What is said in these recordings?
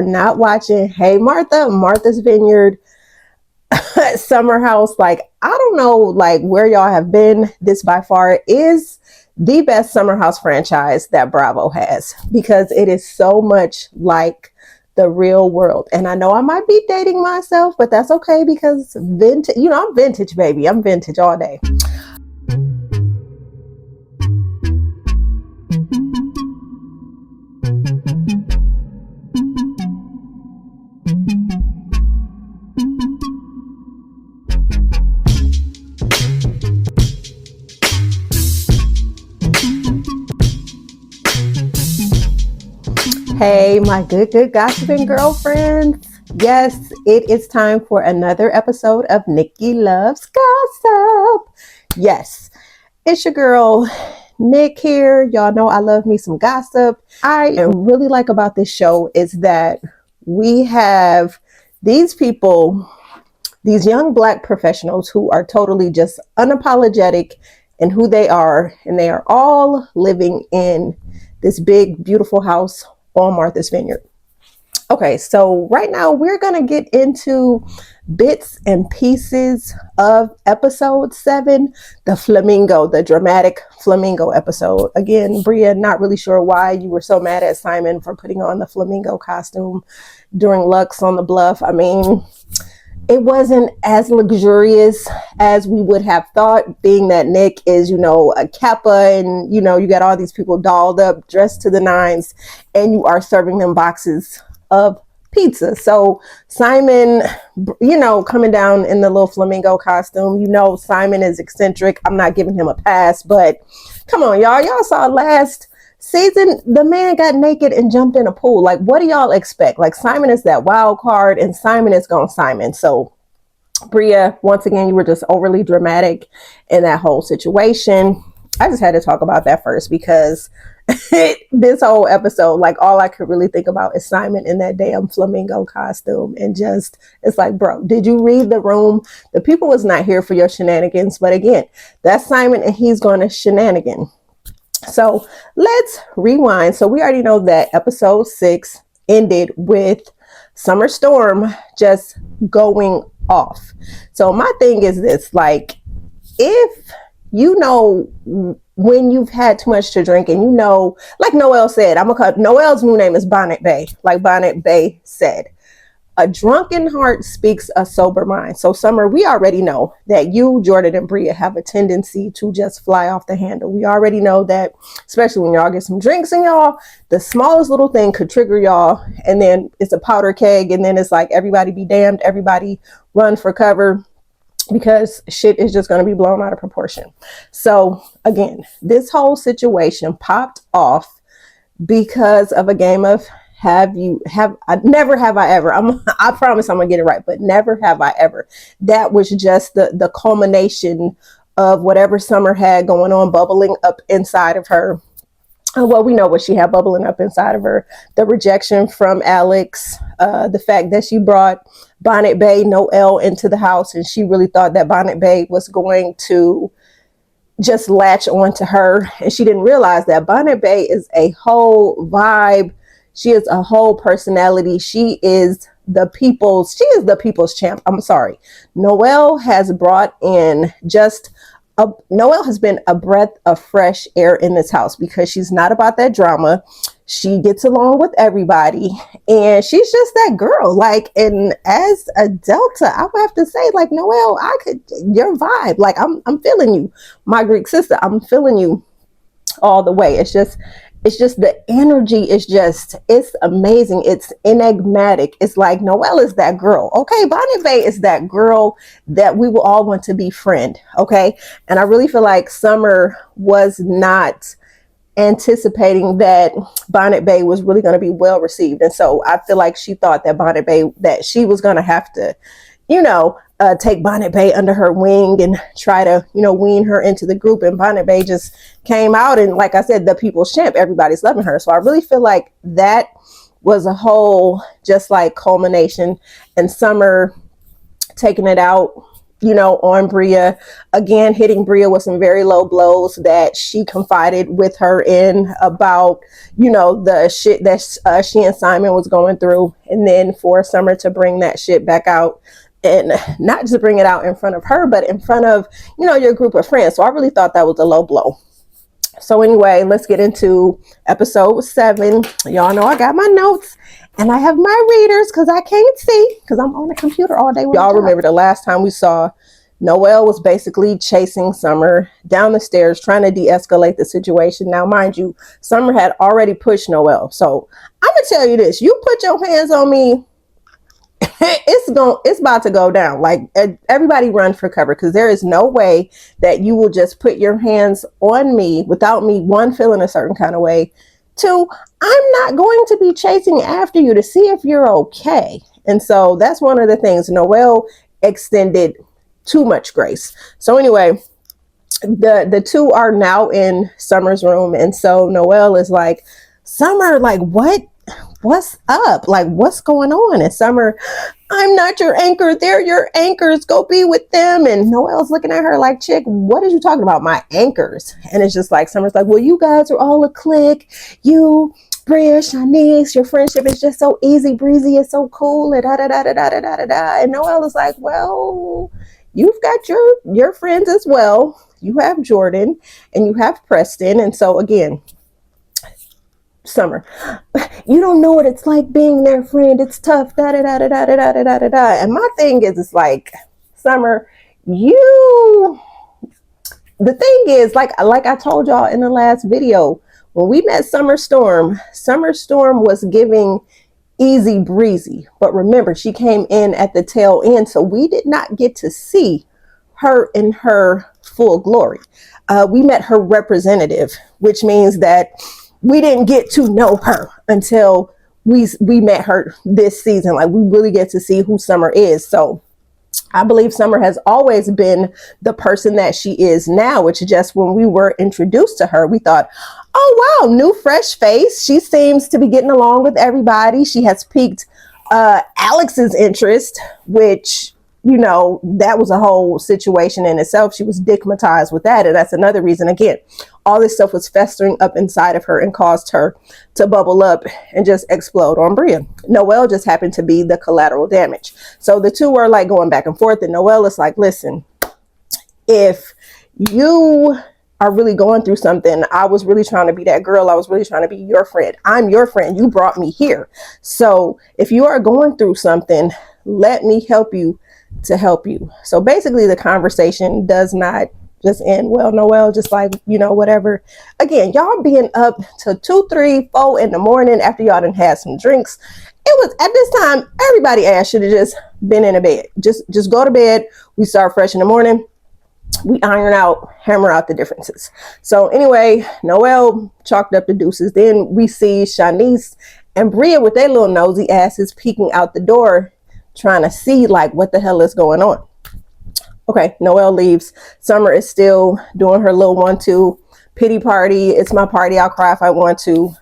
not watching Hey Martha, Martha's Vineyard, Summer House. Like, I don't know, like, where y'all have been. This by far is the best Summer House franchise that Bravo has, because it is so much like the real world. And I know I might be dating myself, but that's okay, because vintage, I'm vintage, baby. I'm vintage all day. Hey, my good gossiping girlfriends. Yes, it is time for another episode of Nikki Loves Gossip. Yes, it's your girl, Nick here. Y'all know I love me some gossip. I really like about this show is that we have these people, these young Black professionals who are totally just unapologetic in who they are, and they are all living in this big, beautiful house on Martha's Vineyard. Okay, so right now we're going to get into bits and pieces of episode 7, the flamingo, the dramatic flamingo episode. Again, Bria, not really sure why you were so mad at Simon for putting on the flamingo costume during Lux on the Bluff. I mean, it wasn't as luxurious as we would have thought, being that Nick is, a Kappa, and, you got all these people dolled up, dressed to the nines, and you are serving them boxes of pizza. So Simon, coming down in the little flamingo costume, Simon is eccentric. I'm not giving him a pass, but come on, y'all. Y'all saw last season, the man got naked and jumped in a pool. Like, what do y'all expect? Like, Simon is that wild card, and Simon is going Simon. So, Bria, once again, you were just overly dramatic in that whole situation. I just had to talk about that first, because this whole episode, like, all I could really think about is Simon in that damn flamingo costume. And just, it's like, bro, did you read the room? The people was not here for your shenanigans. But again, that's Simon, and he's going to shenanigan. So let's rewind. So we already know that episode 6 ended with Summer Storm just going off. So my thing is this, like, if when you've had too much to drink, and like Noelle said, Noelle's new name is Bonnet Bay, like Bonnet Bay said. A drunken heart speaks a sober mind. So Summer, we already know that you, Jordan, and Bria have a tendency to just fly off the handle. We already know that, especially when y'all get some drinks in y'all, the smallest little thing could trigger y'all, and then it's a powder keg, and then it's like, everybody be damned, everybody run for cover, because shit is just going to be blown out of proportion. So again, this whole situation popped off because of a game of never have I ever. I promise I'm gonna get it right, but never have I ever. That was just the culmination of whatever Summer had going on, bubbling up inside of her. Well, we know what she had bubbling up inside of her: the rejection from Alex, the fact that she brought Bonnet Bay, Noelle, into the house, and she really thought that Bonnet Bay was going to just latch onto her, and she didn't realize that Bonnet Bay is a whole vibe. She is a whole personality. She is the people's champ. I'm sorry. Noelle has brought in Noelle has been a breath of fresh air in this house, because she's not about that drama. She gets along with everybody, and she's just that girl. Like, and as a Delta, I would have to say, like, Noelle, your vibe, like, I'm feeling you, my Greek sister. I'm feeling you all the way. It's just the energy is it's amazing. It's enigmatic. It's like, Noelle is that girl. Okay. Bonnet Bay is that girl that we will all want to befriend. Okay. And I really feel like Summer was not anticipating that Bonnet Bay was really going to be well received. And so I feel like she thought that Bonnet Bay, that she was going to have to, take Bonnet Bay under her wing and try to, wean her into the group. And Bonnet Bay just came out, and, like I said, the people's champ, everybody's loving her. So I really feel like that was a whole just like culmination, and Summer taking it out on Bria, again, hitting Bria with some very low blows that she confided with her in about, the shit that she and Simon was going through. And then for Summer to bring that shit back out, and not just bring it out in front of her, but in front of, your group of friends. So I really thought that was a low blow. So anyway, let's get into episode 7. Y'all know I got my notes and I have my readers because I can't see because I'm on the computer all day. Y'all remember the last time we saw Noelle was basically chasing Summer down the stairs, trying to de-escalate the situation. Now, mind you, Summer had already pushed Noelle. So I'm going to tell you this. You put your hands on me, it's about to go down. Like, everybody run for cover, because there is no way that you will just put your hands on me without me, 1, feeling a certain kind of way, 2, I'm not going to be chasing after you to see if you're okay. And so that's one of the things. Noelle extended too much grace. So anyway, the two are now in Summer's room, and so Noelle is like, Summer, like, what's up? Like, what's going on? And Summer, I'm not your anchor. They're your anchors. Go be with them. And Noelle's looking at her like, chick, what are you talking about? My anchors? And it's just like, Summer's like, well, you guys are all a clique. You, Bria, Shanice, your friendship is just so easy breezy. It's so cool. And da da da da da da da da. And Noelle is like, well, you've got your friends as well. You have Jordan and you have Preston. And so again, Summer, you don't know what it's like being their friend. It's tough. Da da da da da da da da da. And my thing is, it's like, Summer, the thing is, like I told y'all in the last video, when we met Summer Storm was giving easy breezy. But remember, she came in at the tail end, so we did not get to see her in her full glory. We met her representative, which means that we didn't get to know her until we met her this season. Like, we really get to see who Summer is. So I believe Summer has always been the person that she is now, which is just when we were introduced to her, we thought, oh, wow, new fresh face. She seems to be getting along with everybody. She has piqued Alex's interest, which, that was a whole situation in itself. She was stigmatized with that. And that's another reason, again, all this stuff was festering up inside of her and caused her to bubble up and just explode on Bria. Noelle just happened to be the collateral damage. So the two were like going back and forth, and Noelle is like, listen, if you are really going through something, I was really trying to be that girl. I was really trying to be your friend. I'm your friend. You brought me here. So if you are going through something, let me help you to help you. So basically the conversation does not just end well. Noelle just like, whatever. Again, y'all being up to 2, 3, 4 in the morning after y'all done had some drinks. It was, at this time, everybody ass should have just been in a bed. Just go to bed. We start fresh in the morning. We hammer out the differences. So anyway, Noelle chalked up the deuces. Then we see Shanice and Bria with their little nosy asses peeking out the door, trying to see like what the hell is going on. Okay, Noelle leaves. Summer is still doing her little 1-2 pity party. It's my party. I'll cry if I want to.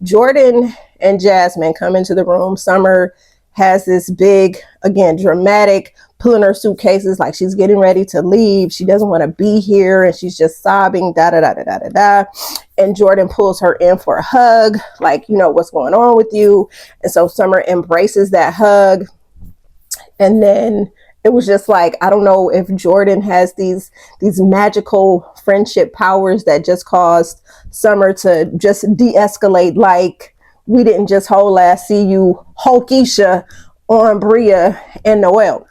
Jordan and Jasmine come into the room. Summer has this big, again, dramatic, pulling her suitcases like she's getting ready to leave. She doesn't want to be here, and she's just sobbing, da da da da da da da. And Jordan pulls her in for a hug, like, what's going on with you? And so Summer embraces that hug. And then it was just like, I don't know if Jordan has these magical friendship powers that just caused Summer to just de-escalate. Like, we didn't just whole ass see you Hulkisha on Bria and Noelle.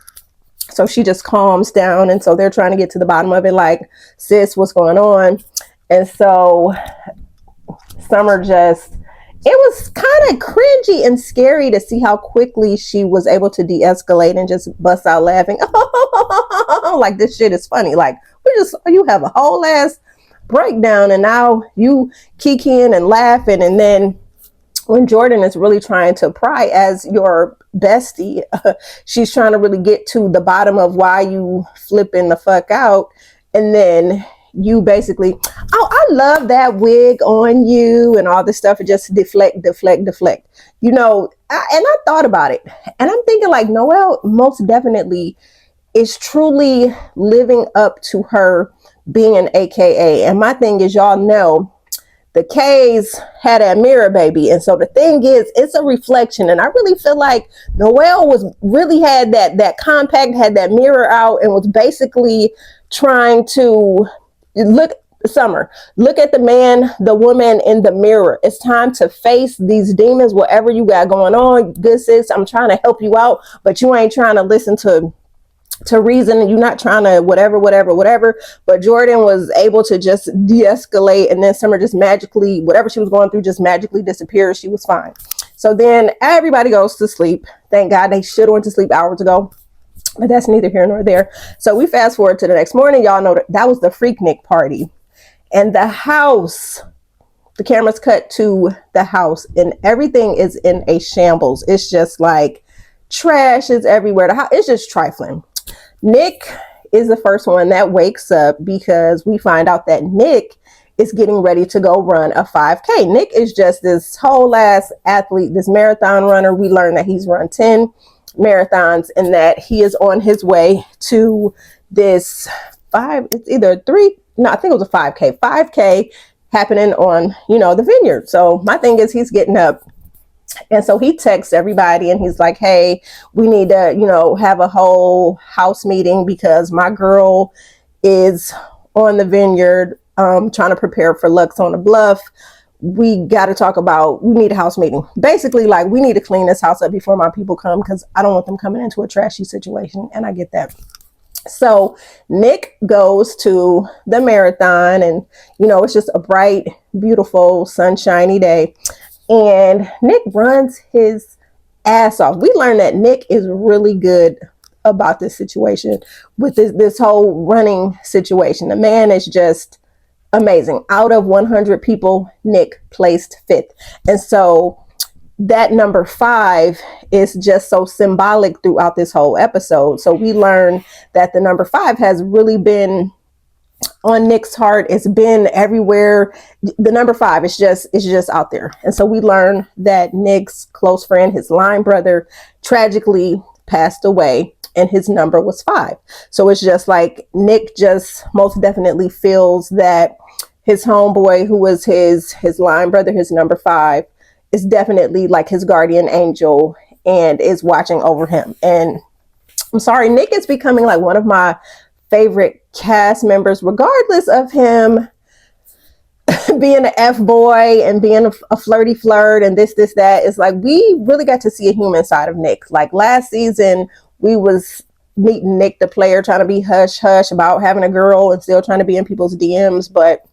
So she just calms down. And so they're trying to get to the bottom of it. Like, sis, what's going on? And so Summer it was kind of cringy and scary to see how quickly she was able to de-escalate and just bust out laughing. Like, this shit is funny. Like, you have a whole ass breakdown and now you kikiing and laughing. And then when Jordan is really trying to pry as your bestie, she's trying to really get to the bottom of why you flipping the fuck out. And then you basically, oh, I love that wig on you and all this stuff. It just deflect. And I thought about it and I'm thinking like, Noelle most definitely is truly living up to her being an AKA. And my thing is, y'all know the K's had a mirror baby. And so the thing is, it's a reflection. And I really feel like Noelle was really had that compact, had that mirror out, and was basically trying to look Summer, look at the man, the woman in the mirror. It's time to face these demons, whatever you got going on. Good sis, I'm trying to help you out, but you ain't trying to listen to reason, and you're not trying to whatever. But Jordan was able to just de-escalate, and then Summer just magically, whatever she was going through, just magically disappeared. She was fine. So then everybody goes to sleep. Thank God. They should have went to sleep hours ago, but that's neither here nor there. So we fast forward to the next morning. Y'all know that was the Freaknik party, and the house, the cameras cut to the house, and everything is in a shambles. It's just like trash is everywhere. The house, it's just trifling. Nick is the first one that wakes up because we find out that Nick is getting ready to go run a 5K. Nick is just this whole ass athlete, this marathon runner. We learn that he's run 10 marathons and that he is on his way to this it's either 3, no, I think it was a 5K happening on, the vineyard. So my thing is, he's getting up. And so he texts everybody and he's like, hey, we need to, have a whole house meeting because my girl is on the vineyard trying to prepare for Lux on the Bluff. We got to talk about, we need a house meeting. Basically, like, we need to clean this house up before my people come because I don't want them coming into a trashy situation. And I get that. So Nick goes to the marathon and, it's just a bright, beautiful, sunshiny day. And Nick runs his ass off. We learned that Nick is really good about this situation with this whole running situation. The man is just amazing. Out of 100 people, Nick placed 5th. And so that number 5 is just so symbolic throughout this whole episode. So we learn that the number 5 has really been on Nick's heart. It's been everywhere. The number 5 is just out there. And so we learn that Nick's close friend, his line brother, tragically passed away and his number was 5. So it's just like Nick just most definitely feels that his homeboy, who was his line brother, his number 5, is definitely like his guardian angel and is watching over him. And I'm sorry, Nick is becoming like one of my favorite cast members, regardless of him being an F-boy and being a flirty flirt and this, that. It's like, we really got to see a human side of Nick. Like last season, we was meeting Nick, the player, trying to be hush about having a girl and still trying to be in people's DMs. But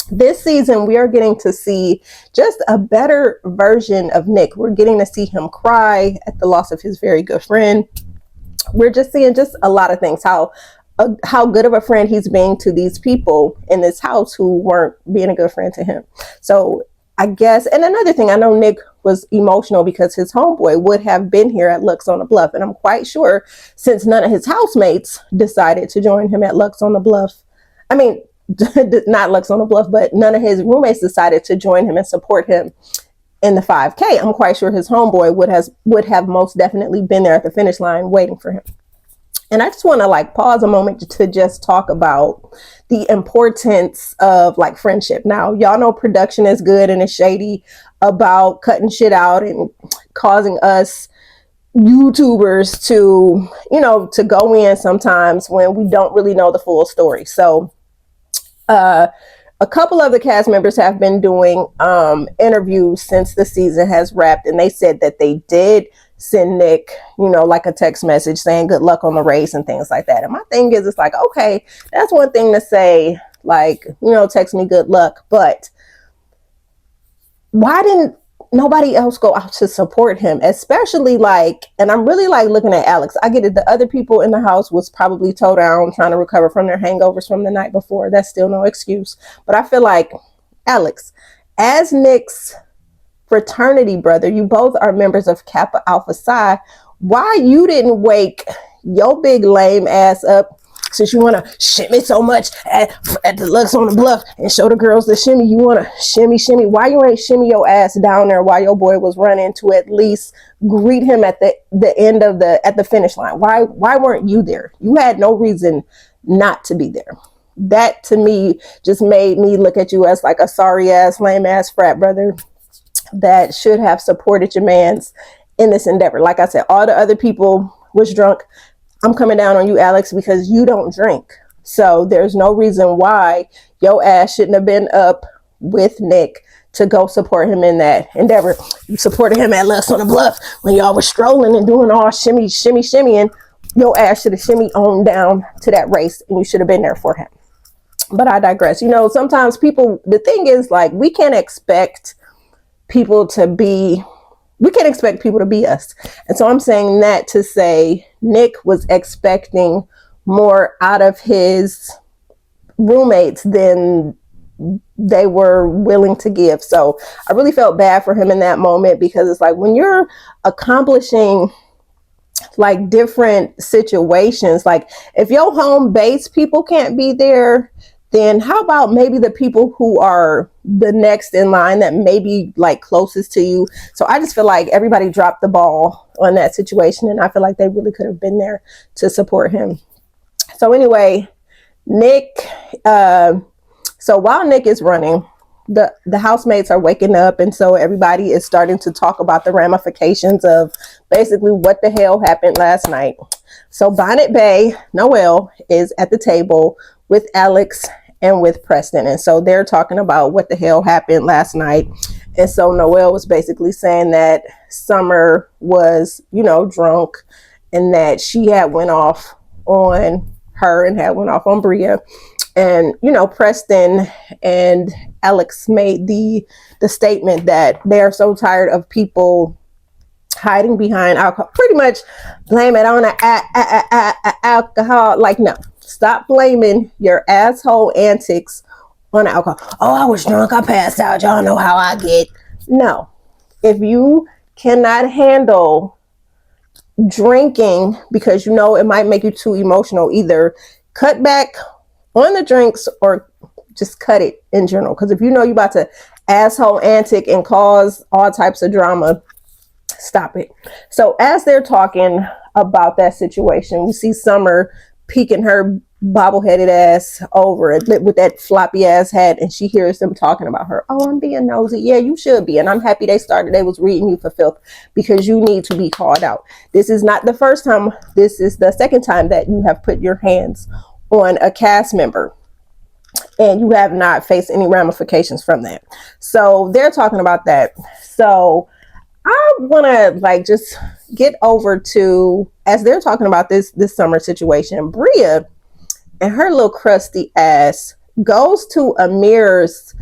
this season, we are getting to see just a better version of Nick. We're getting to see him cry at the loss of his very good friend. We're just seeing just a lot of things, how good of a friend he's being to these people in this house who weren't being a good friend to him. So I guess, and another thing, I know Nick was emotional because his homeboy would have been here at Lux on the Bluff. And I'm quite sure, since none of his housemates decided to join him at Lux on the Bluff, I mean, not Lux on the Bluff, but none of his roommates decided to join him and support him in the 5K. I'm quite sure his homeboy would have most definitely been there at the finish line waiting for him. And I just want to like pause a moment to just talk about the importance of like friendship. Now, y'all know production is good and it's shady about cutting shit out and causing us YouTubers to, to go in sometimes when we don't really know the full story. So a couple of the cast members have been doing interviews since the season has wrapped, and they said that they did send Nick, like a text message saying good luck on the race and things like that. And my thing is, it's like, okay, that's one thing to say, like, text me good luck, but why didn't nobody else go out to support him? Especially like, and I'm really like looking at Alex. I get it. The other people in the house was probably toe down trying to recover from their hangovers from the night before. That's still no excuse. But I feel like Alex, as Nick's fraternity brother, you both are members of Kappa Alpha Psi. Why you didn't wake your big lame ass up since you want to shimmy so much at the Lux on the Bluff and show the girls the shimmy, you want to shimmy. Why you ain't shimmy your ass down there while your boy was running to at least greet him at the end of at the finish line? Why weren't you there? You had no reason not to be there. That to me just made me look at you as like a sorry ass, lame ass frat brother that should have supported your mans in this endeavor. Like I said, all the other people was drunk. I'm coming down on you, Alex, because you don't drink. So there's no reason why your ass shouldn't have been up with Nick to go support him in that endeavor. You supported him at Lux on the Bluff when y'all was strolling and doing all shimmying. Your ass should have shimmy on down to that race and you should have been there for him. But I digress. You know, sometimes people, the thing is, like, we can't expect people to be us. And so I'm saying that to say Nick was expecting more out of his roommates than they were willing to give. So I really felt bad for him in that moment, because it's like when you're accomplishing like different situations, like if your home base people can't be there, then how about maybe the people who are the next in line that may be like closest to you? So I just feel like everybody dropped the ball on that situation, and I feel like they really could have been there to support him. So anyway, Nick, so while Nick is running, the housemates are waking up, and so everybody is starting to talk about the ramifications of basically what the hell happened last night. So Bonnet Bay, Noelle, is at the table with Alex and with Preston, and so they're talking about what the hell happened last night. And so Noelle was basically saying that Summer was, you know, drunk, and that she had went off on her and had went off on Bria. And, you know, Preston and Alex made the statement that they're so tired of people hiding behind alcohol, pretty much blame it on alcohol. Like, no, stop blaming your asshole antics on alcohol. Oh, I was drunk, I passed out, y'all know how I get. No, if you cannot handle drinking because you know it might make you too emotional, either cut back on the drinks or just cut it in general. Because if you know you're about to asshole antic and cause all types of drama, stop it. So as they're talking about that situation, we see Summer peeking her bobbleheaded ass over with that floppy ass hat, and she hears them talking about her. Oh, I'm being nosy. Yeah, you should be. And I'm happy they was reading you for filth, because you need to be called out. This is not the first time. This is the second time that you have put your hands on a cast member, and you have not faced any ramifications from that. So they're talking about that. So I want to like just get over to, as they're talking about this Summer situation, Bria and her little crusty ass goes to Amir's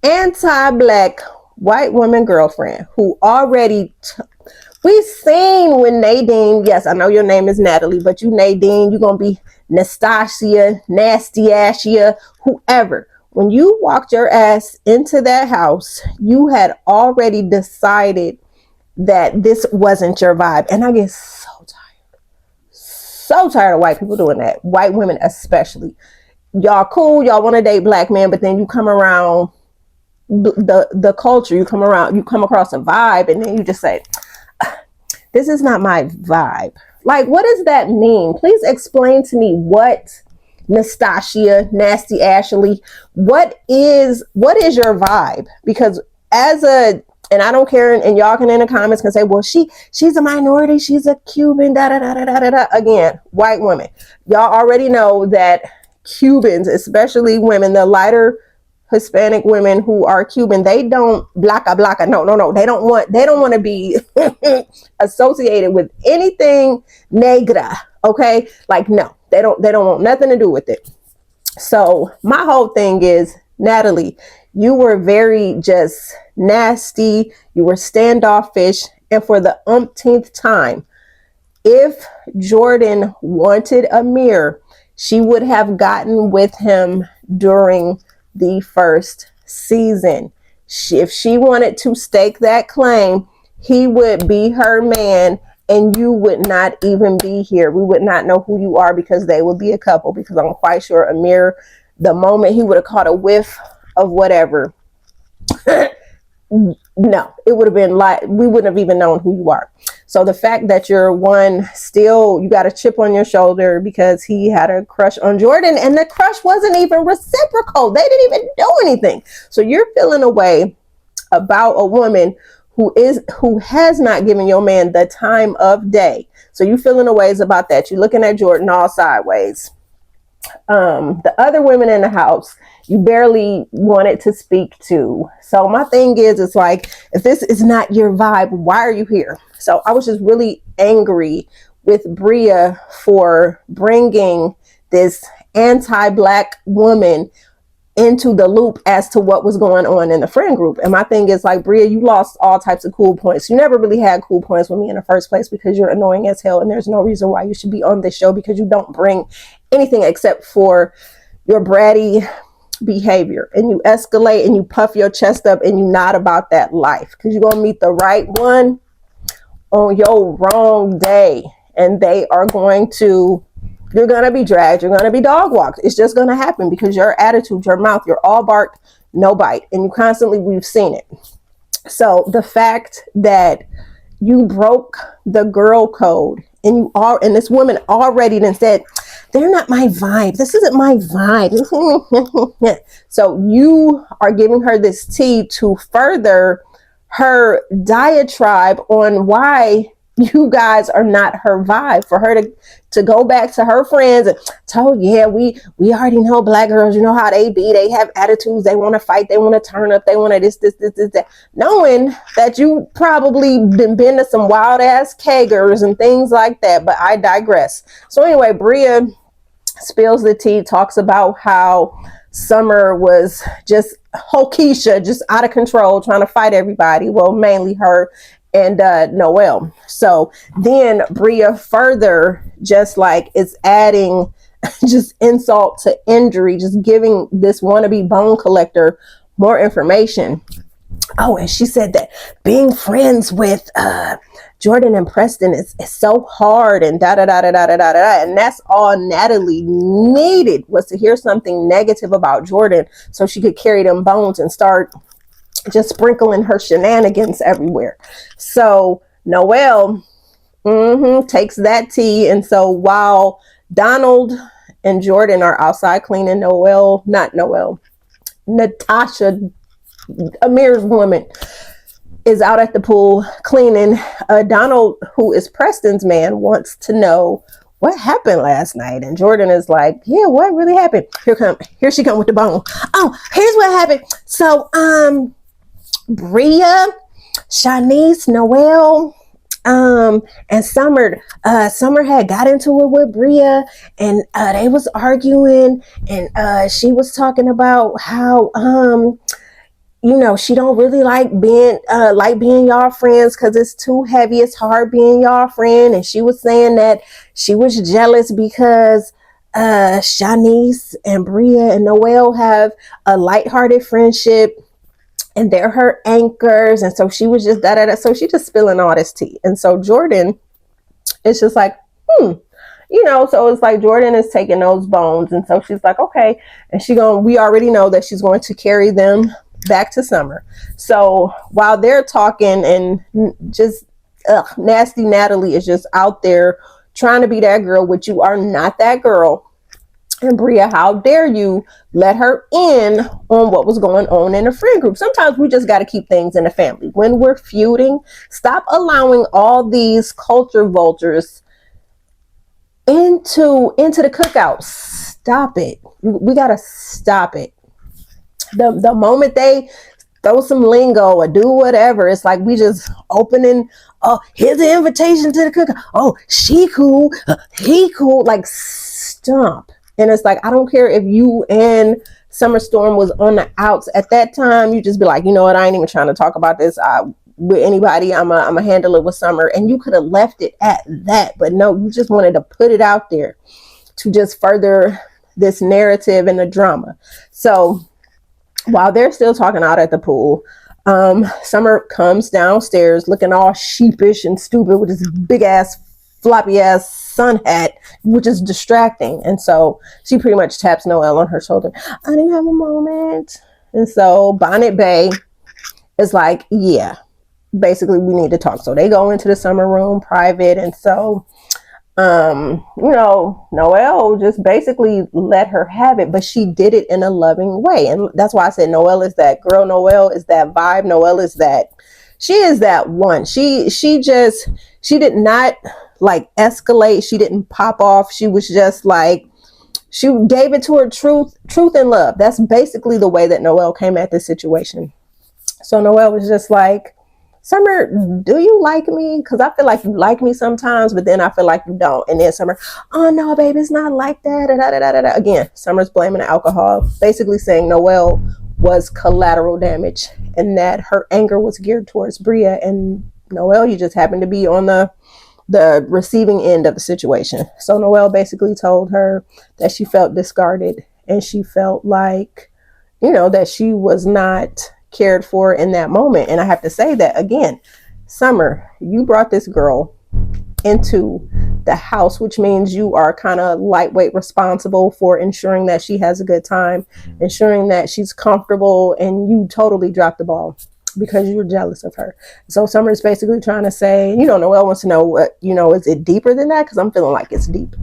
anti-black white woman girlfriend, who already we seen when Nadine, yes, I know your name is Natalie, but you Nadine, you're gonna be Nastasia, Nasty Ashia, whoever. When you walked your ass into that house, you had already decided that this wasn't your vibe. And I get so tired of white people doing that. White women especially. Y'all cool, y'all want to date black men, but then you come around the culture, you come across a vibe, and then you just say, this is not my vibe. Like, what does that mean? Please explain to me what Nastasia, Nasty Ashley, what is your vibe? Because and I don't care, and y'all can in the comments can say, well, she's a minority, she's a Cuban, da da da da da da. Again, white women. Y'all already know that Cubans, especially women, the lighter Hispanic women who are Cuban, they don't blanca. No. They don't want to be associated with anything negra. Okay. Like, no, they don't want nothing to do with it. So my whole thing is, Natalie, you were very just nasty. You were standoffish. And for the umpteenth time, if Jordan wanted Amir, she would have gotten with him during the first season. If she wanted to stake that claim, he would be her man, and you would not even be here. We would not know who you are because they would be a couple, because I'm quite sure Amir, the moment he would have caught a whiff of whatever, no, it would have been like, we wouldn't have even known who you are. So the fact that you're one, still, you got a chip on your shoulder because he had a crush on Jordan, and the crush wasn't even reciprocal. They didn't even do anything. So you're feeling a way about a woman who has not given your man the time of day. So you feeling a ways about that. You're looking at Jordan all sideways. The other women in the house, you barely wanted to speak to. So my thing is, it's like, if this is not your vibe, why are you here? So I was just really angry with Bria for bringing this anti-black woman into the loop as to what was going on in the friend group. And my thing is, like, Bria, you lost all types of cool points. You never really had cool points with me in the first place because you're annoying as hell, and there's no reason why you should be on this show, because you don't bring anything except for your bratty behavior, and you escalate and you puff your chest up, and you're not about that life, because you're gonna meet the right one on your wrong day, and they are going to, you're going to be dragged. You're going to be dog walked. It's just going to happen because your attitude, your mouth, you're all bark, no bite. And you constantly, we've seen it. So the fact that you broke the girl code, and you are, and this woman already then said, they're not my vibe. This isn't my vibe. So you are giving her this tea to further her diatribe on why you guys are not her vibe, for her to go back to her friends and tell, yeah, we already know black girls, you know how they be, they have attitudes, they want to fight, they want to turn up, they want to this, that, knowing that you probably been to some wild ass keggers and things like that. But I digress. So anyway, Bria spills the tea, talks about how Summer was just Keisha, just out of control, trying to fight everybody. Well, mainly her and Noelle. So then Bria further just like is adding just insult to injury, just giving this wannabe bone collector more information. Oh, and she said that being friends with Jordan and Preston is so hard, and da da da da da da da da. And that's all Natalie needed, was to hear something negative about Jordan so she could carry them bones and start just sprinkling her shenanigans everywhere. So Noelle takes that tea. And so while Donald and Jordan are outside cleaning, Natasha, Amir's woman, is out at the pool cleaning. Donald, who is Preston's man, wants to know what happened last night. And Jordan is like, yeah, what really happened? Here she come with the bone. Oh, here's what happened. So, Bria, Shanice, Noelle, and Summer had got into it with Bria, and they was arguing, and she was talking about how she don't really like being y'all friends because it's too heavy. It's hard being y'all friend. And she was saying that she was jealous because Shanice and Bria and Noelle have a lighthearted friendship, and they're her anchors. And so she was just so she just spilling all this tea. And so Jordan is just like, so it's like Jordan is taking those bones, and so she's like, okay, and we already know that she's going to carry them back to Summer. So while they're talking, and just nasty Natalie is just out there trying to be that girl, which you are not that girl. And Bria, how dare you let her in on what was going on in the friend group? Sometimes we just got to keep things in the family. When we're feuding, stop allowing all these culture vultures into the cookout. Stop it. We got to stop it. The moment they throw some lingo or do whatever, it's like we just opening, here's the invitation to the cookout. Oh, she cool, he cool. Like, stop. And it's like, I don't care if you and Summer Storm was on the outs at that time. You just be like, you know what? I ain't even trying to talk about this with anybody. I'm a handle it with Summer. And you could have left it at that. But no, you just wanted to put it out there to just further this narrative and the drama. So while they're still talking out at the pool, Summer comes downstairs looking all sheepish and stupid with this big ass, floppy ass sun hat, which is distracting. And so she pretty much taps Noelle on her shoulder. I didn't have a moment. And so Bonnet Bay is like, yeah, basically we need to talk. So they go into the summer room private. And so Noelle just basically let her have it, but she did it in a loving way. And that's why I said Noelle is that girl. Noelle is that vibe. Noelle is that, she is that one. She did not like escalate. She didn't pop off. She was just like, she gave it to her truth and love. That's basically the way that Noelle came at this situation. So Noelle was just like, Summer, do you like me? Because I feel like you like me sometimes, but then I feel like you don't. And then Summer, oh no, baby, it's not like that. Da, da, da, da, da. Again, Summer's blaming the alcohol, basically saying Noelle was collateral damage and that her anger was geared towards Bria. And Noelle, you just happened to be on the receiving end of the situation. So Noelle basically told her that she felt discarded and she felt like, that she was not cared for in that moment. And I have to say that again, Summer, you brought this girl into the house, which means you are kind of lightweight responsible for ensuring that she has a good time, ensuring that she's comfortable, and you totally dropped the ball because you were jealous of her. So Summer is basically trying to say, Noelle wants to know what, is it deeper than that? Because I'm feeling like it's deep.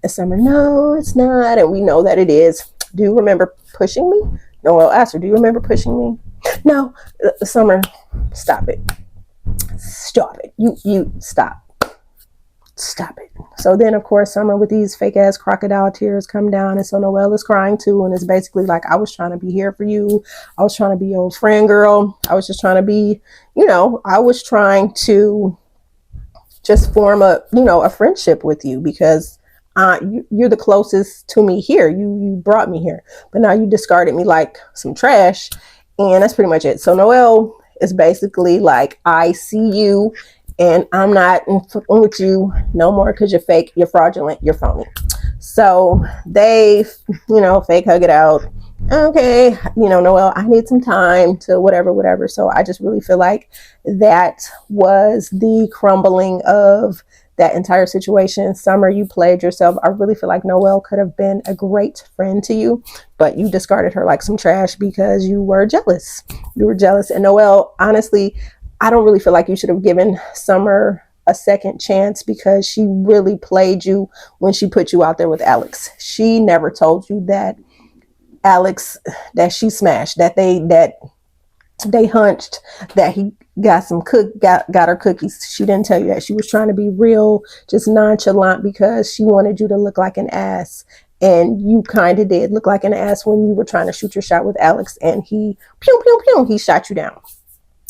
And Summer, no, it's not. And we know that it is. Do you remember pushing me? Noelle asked her, do you remember pushing me? No. Summer, stop it. Stop it. You stop. Stop it. So then, of course, Summer with these fake ass crocodile tears come down. And so Noelle is crying too. And it's basically like, I was trying to be here for you. I was trying to be your friend, girl. I was just trying to be, I was trying to just form a friendship with you because you're the closest to me here. You brought me here, but now you discarded me like some trash. And that's pretty much it. So Noelle is basically like, I see you and I'm not with you no more because you're fake, you're fraudulent, you're phony. So they, fake hug it out. Okay, Noelle, I need some time to whatever. So I just really feel like that was the crumbling of that entire situation. Summer, you played yourself. I really feel like Noelle could have been a great friend to you, but you discarded her like some trash because you were jealous. You were jealous. And Noelle, honestly, I don't really feel like you should have given Summer a second chance because she really played you when she put you out there with Alex. She never told you that Alex, that she smashed, that they hunched, that he got her cookies. She didn't tell you that. She was trying to be real, just nonchalant because she wanted you to look like an ass. And you kind of did look like an ass when you were trying to shoot your shot with Alex and he he shot you down.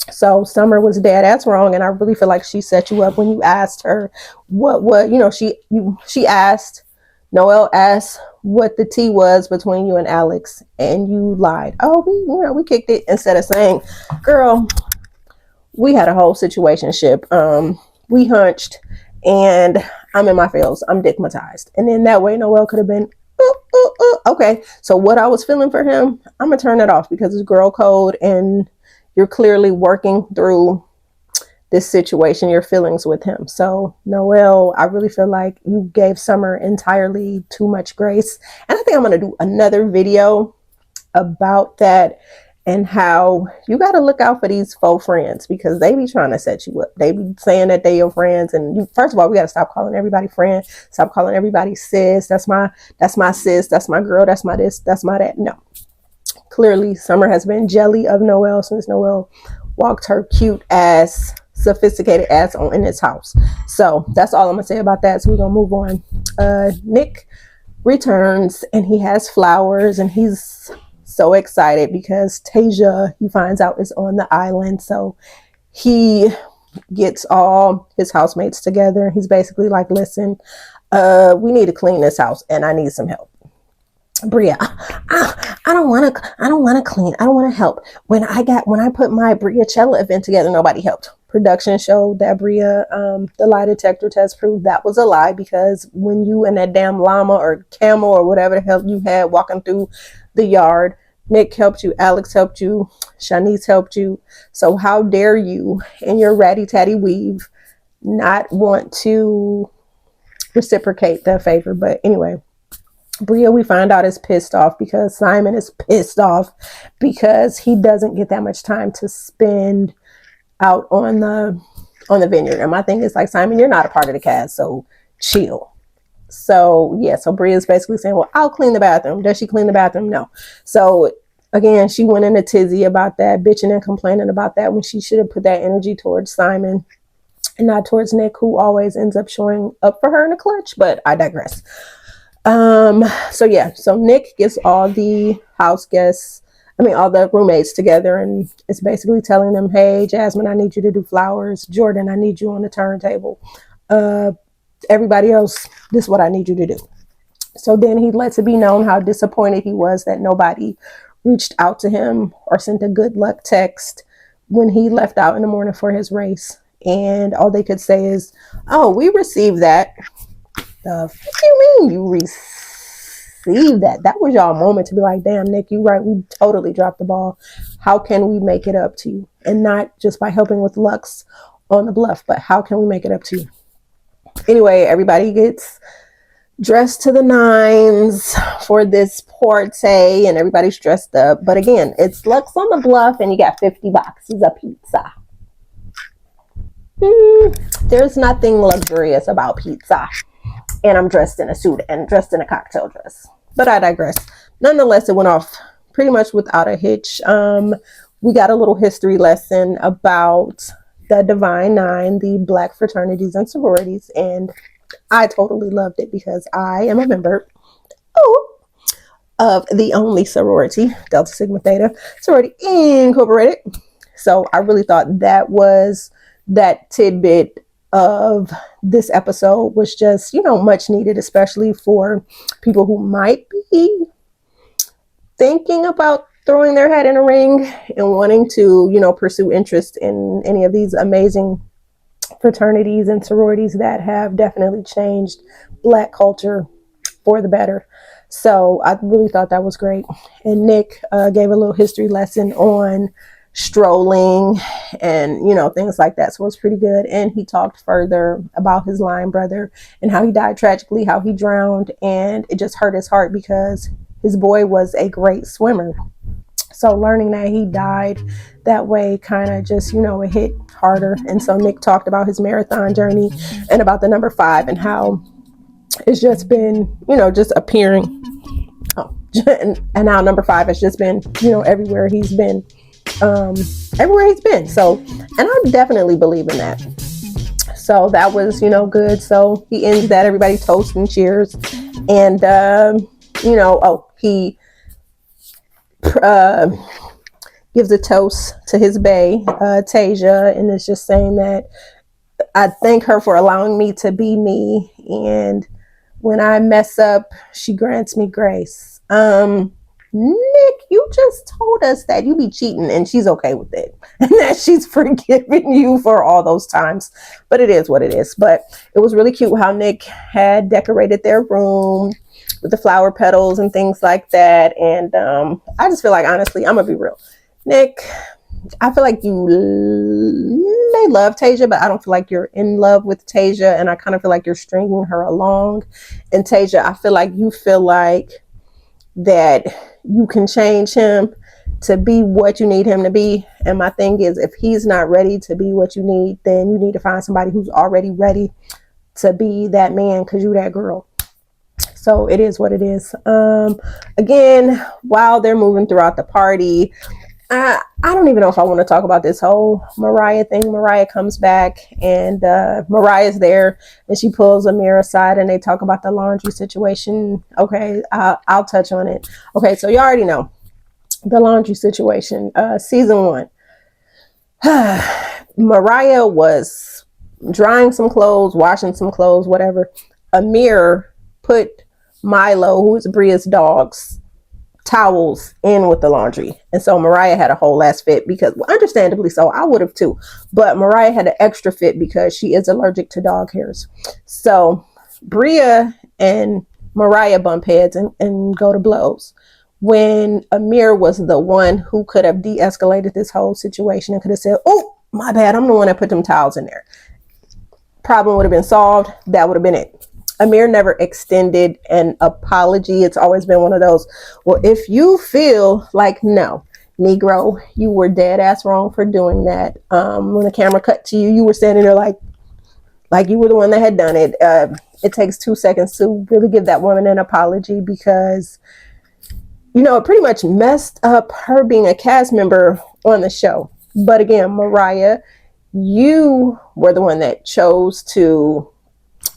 So Summer was dead ass wrong, and I really feel like she set you up when you asked her what she asked, Noelle asked what the tea was between you and Alex, and you lied. Oh, we kicked it, instead of saying, girl, we had a whole situationship. We hunched, and I'm in my feels. I'm dickmatized. And then that way Noelle could have been, okay. So what I was feeling for him, I'm gonna turn it off because it's girl code and you're clearly working through this situation, your feelings with him. So Noelle, I really feel like you gave Summer entirely too much grace. And I think I'm going to do another video about that and how you got to look out for these faux friends because they be trying to set you up. They be saying that they your friends. And first of all, we got to stop calling everybody friend. Stop calling everybody sis. That's my sis. That's my girl. That's my this. That's my that. No. Clearly, Summer has been jelly of Noelle since Noelle walked her cute ass, sophisticated ass on in his house. So that's all I'm gonna say about that. So we're gonna move on. Nick returns and he has flowers and he's so excited because Tasia, he finds out, is on the island. So he gets all his housemates together. He's basically like, listen, we need to clean this house and I need some help. Bria, I don't want to clean. I don't want to help. When I put my Briachella event together, nobody helped. Production showed that Bria, the lie detector test proved that was a lie because when you and that damn llama or camel or whatever the hell you had walking through the yard, Nick helped you, Alex helped you, Shanice helped you. So how dare you in your ratty tatty weave not want to reciprocate that favor? But anyway, Bria, we find out, is pissed off because Simon is pissed off because he doesn't get that much time to spend out on the vineyard. And my thing is like, Simon, you're not a part of the cast, so chill. So yeah, so Bria's basically saying, well, I'll clean the bathroom. Does she clean the bathroom? No. So again, she went into tizzy about that, bitching and complaining about that when she should have put that energy towards Simon and not towards Nick, who always ends up showing up for her in a clutch. But I digress. So yeah, so Nick gets all the all the roommates together, and it's basically telling them, hey, Jasmine, I need you to do flowers. Jordan, I need you on the turntable. Everybody else, this is what I need you to do. So then he lets it be known how disappointed he was that nobody reached out to him or sent a good luck text when he left out in the morning for his race. And all they could say is, oh, we received that. What do you mean you received that? That was y'all moment to be like, damn, Nick, you right. We totally dropped the ball. How can we make it up to you? And not just by helping with Lux on the bluff, but how can we make it up to you? Anyway, everybody gets dressed to the nines for this party and everybody's dressed up. But again, it's Lux on the bluff and you got 50 boxes of pizza. There's nothing luxurious about pizza. And I'm dressed in a suit and dressed in a cocktail dress. But I digress. Nonetheless, it went off pretty much without a hitch. We got a little history lesson about the Divine Nine, the Black fraternities and sororities. And I totally loved it because I am a member of the only sorority, Delta Sigma Theta Sorority Incorporated. So I really thought that tidbit of this episode was just, much needed, especially for people who might be thinking about throwing their hat in a ring and wanting to, pursue interest in any of these amazing fraternities and sororities that have definitely changed Black culture for the better. So I really thought that was great. And Nick gave a little history lesson on strolling and things like that, so it was pretty good. And he talked further about his line brother and how he died tragically, how he drowned, and it just hurt his heart because his boy was a great swimmer. So learning that he died that way kind of just it hit harder. And so Nick talked about his marathon journey and about the number 5 and how it's just been just appearing and how number 5 has just been everywhere he's been. So, and I definitely believe in that. So that was, good. So he ends that, everybody toasts and cheers. And, he gives a toast to his bae, Tasia, and is just saying that I thank her for allowing me to be me. And when I mess up, she grants me grace. Nick, you just told us that you be cheating and she's okay with it and that she's forgiven you for all those times, but it is what it is. But it was really cute how Nick had decorated their room with the flower petals and things like that. And I just feel like, honestly, I'm gonna be real, Nick, I feel like you may love Tasia, but I don't feel like you're in love with Tasia, and I kind of feel like you're stringing her along. And Tasia, I feel like you feel like that you can change him to be what you need him to be. And my thing is, if he's not ready to be what you need, then you need to find somebody who's already ready to be that man, because you that girl. So it is what it is. Again, while they're moving throughout the party, I don't even know if I want to talk about this whole Mariah thing. Mariah comes back and Mariah's there and she pulls Amir aside and they talk about the laundry situation. Okay, I'll touch on it. Okay, so you already know the laundry situation. Season 1. Mariah was drying some clothes, washing some clothes, whatever. Amir put Milo, who is Bria's dog's towels, in with the laundry. And so Mariah had a whole ass fit because, well, understandably so, I would have too. But Mariah had an extra fit because she is allergic to dog hairs. So Bria and Mariah bump heads and go to blows. when Amir was the one who could have de-escalated this whole situation and could have said, oh, my bad, I'm the one that put them towels in there. Problem would have been solved. That would have been it. Amir never extended an apology. It's always been one of those, well, if you feel like, no, Negro, you were dead ass wrong for doing that. When the camera cut to you, you were standing there like you were the one that had done it. It takes 2 seconds to really give that woman an apology because, you know, it pretty much messed up her being a cast member on the show. But again, Mariah, you were the one that chose to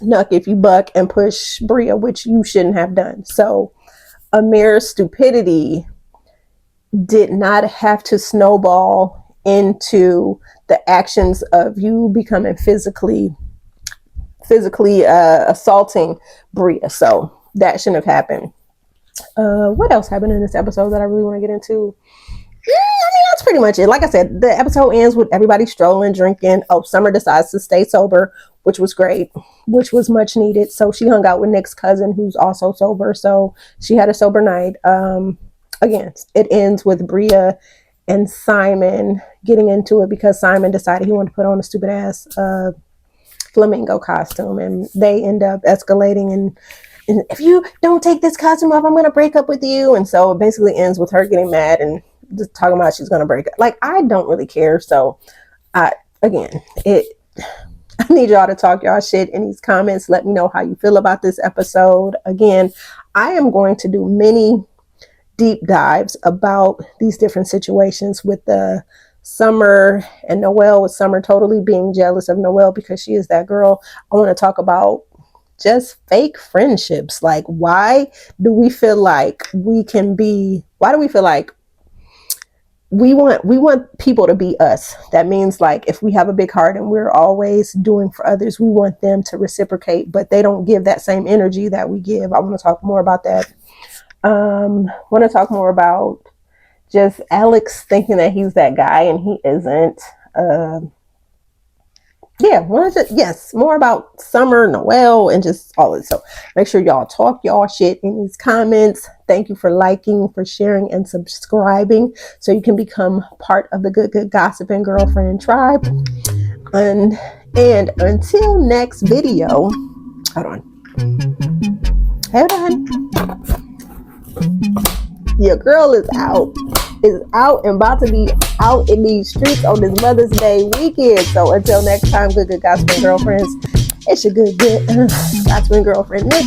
knuck if you buck and push Bria, which you shouldn't have done. So Amir's stupidity did not have to snowball into the actions of you becoming physically assaulting Bria. So that shouldn't have happened. What else happened in this episode that I really want to get into? I mean, that's pretty much it. Like I said, the episode ends with everybody strolling, drinking. Oh, Summer decides to stay sober, which was great, which was much needed. So she hung out with Nick's cousin, who's also sober. So she had a sober night. Again, it ends with Bria and Simon getting into it because Simon decided he wanted to put on a stupid ass flamingo costume, and they end up escalating and if you don't take this costume off, I'm going to break up with you. And so it basically ends with her getting mad and just talking about she's going to break up. Like, I don't really care. So I need y'all to talk y'all shit in these comments. Let me know how you feel about this episode. Again, I am going to do many deep dives about these different situations with the Summer and Noelle, with Summer totally being jealous of Noelle because she is that girl. I want to talk about just fake friendships. Like, why do we feel like we want people to be us? That means, like, if we have a big heart and we're always doing for others, we want them to reciprocate, but they don't give that same energy that we give. I want to talk more about that. Want to talk more about just Alex thinking that he's that guy and he isn't. More about Summer, Noelle, and just all of it. So make sure y'all talk y'all shit in these comments. Thank you for liking, for sharing, and subscribing so you can become part of the Good Gossiping Girlfriend tribe. And until next video, hold on. Your girl is out and about to be out in these streets on this Mother's Day weekend. So until next time, good Gossiping Girlfriends, it's your good Gossiping Girlfriend Nick